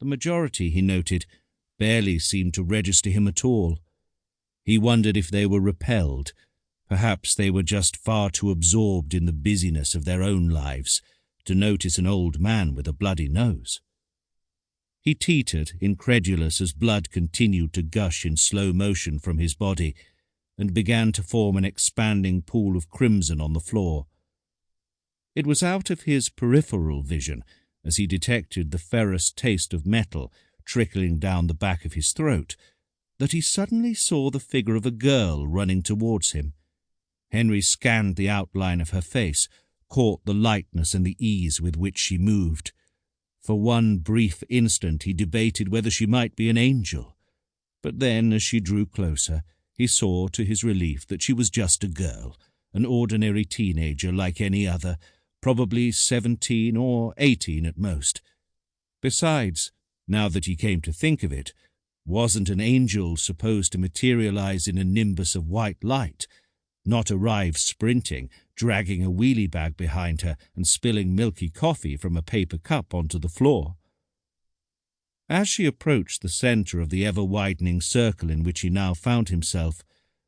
The majority, he noted, barely seemed to register him at all. He wondered if they were repelled. Perhaps they were just far too absorbed in the busyness of their own lives to notice an old man with a bloody nose. He teetered, incredulous, as blood continued to gush in slow motion from his body and began to form an expanding pool of crimson on the floor. It was out of his peripheral vision as he detected the ferrous taste of metal trickling down the back of his throat that he suddenly saw the figure of a girl running towards him. Henry scanned the outline of her face, caught the lightness and the ease with which she moved. For one brief instant he debated whether she might be an angel, but then, as she drew closer, he saw to his relief that she was just a girl, an ordinary teenager like any other, probably 17 or 18 at most. Besides, now that he came to think of it, wasn't an angel supposed to materialize in a nimbus of white light, not arrive sprinting, dragging a wheelie bag behind her and spilling milky coffee from a paper cup onto the floor? As she approached the center of the ever-widening circle in which he now found himself,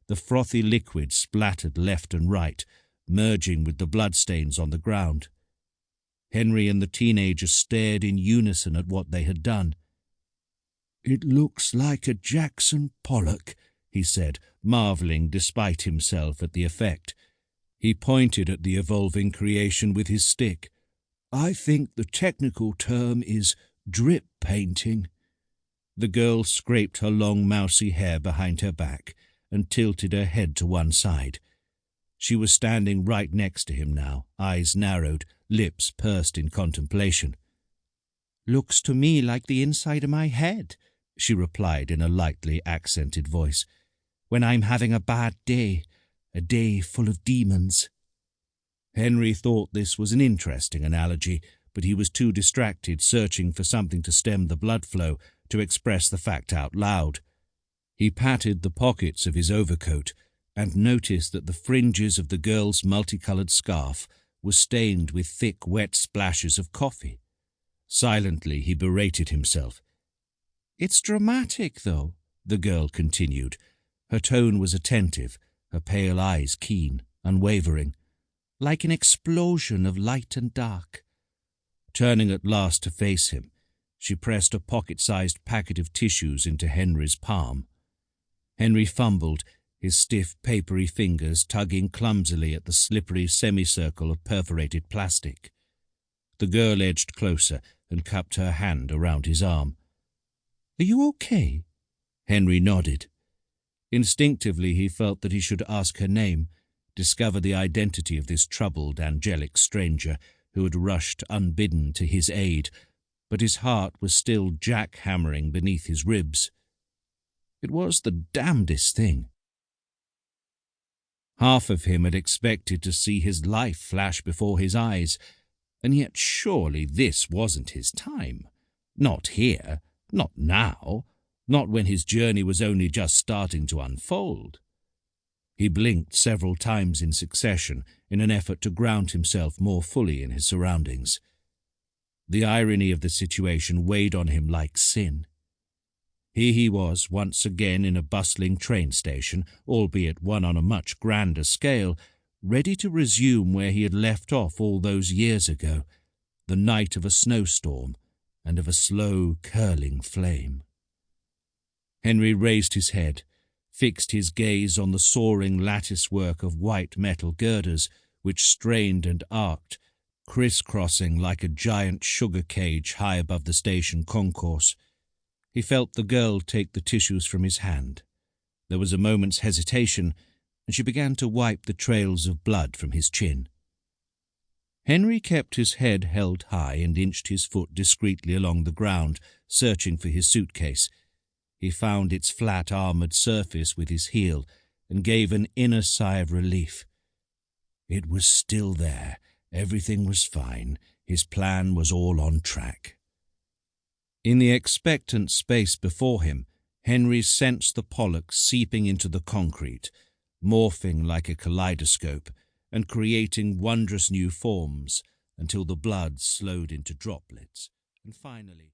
the frothy liquid splattered left and right, merging with the bloodstains on the ground. Henry and the teenager stared in unison at what they had done. "It looks like a Jackson Pollock," he said, marveling despite himself at the effect. He pointed at the evolving creation with his stick. "I think the technical term is drip painting." The girl scraped her long mousy hair behind her back and tilted her head to one side. She was standing right next to him now, eyes narrowed, lips pursed in contemplation. "Looks to me like the inside of my head," she replied in a lightly accented voice, "when I'm having a bad day, a day full of demons." Henry thought this was an interesting analogy, but he was too distracted searching for something to stem the blood flow to express the fact out loud. He patted the pockets of his overcoat and noticed that the fringes of the girl's multicolored scarf were stained with thick, wet splashes of coffee. Silently he berated himself. "It's dramatic, though," the girl continued. Her tone was attentive, her pale eyes keen, unwavering, like an explosion of light and dark. Turning at last to face him, she pressed a pocket-sized packet of tissues into Henry's palm. Henry fumbled, his stiff, papery fingers tugging clumsily at the slippery semicircle of perforated plastic. The girl edged closer and cupped her hand around his arm. "Are you okay?" Henry nodded. Instinctively he felt that he should ask her name, discover the identity of this troubled, angelic stranger who had rushed unbidden to his aid, but his heart was still jackhammering beneath his ribs. It was the damnedest thing. Half of him had expected to see his life flash before his eyes, and yet surely this wasn't his time. Not here, not now, not when his journey was only just starting to unfold. He blinked several times in succession in an effort to ground himself more fully in his surroundings. The irony of the situation weighed on him like sin. Here he was once again in a bustling train station, albeit one on a much grander scale, ready to resume where he had left off all those years ago, the night of a snowstorm and of a slow, curling flame. Henry raised his head, fixed his gaze on the soaring latticework of white metal girders which strained and arced, criss-crossing like a giant sugar cage high above the station concourse. He felt the girl take the tissues from his hand. There was a moment's hesitation, and she began to wipe the trails of blood from his chin. Henry kept his head held high and inched his foot discreetly along the ground, searching for his suitcase. He found its flat, armoured surface with his heel and gave an inner sigh of relief. It was still there. Everything was fine. His plan was all on track. In the expectant space before him, Henry sensed the Pollock seeping into the concrete, morphing like a kaleidoscope and creating wondrous new forms until the blood slowed into droplets, and finally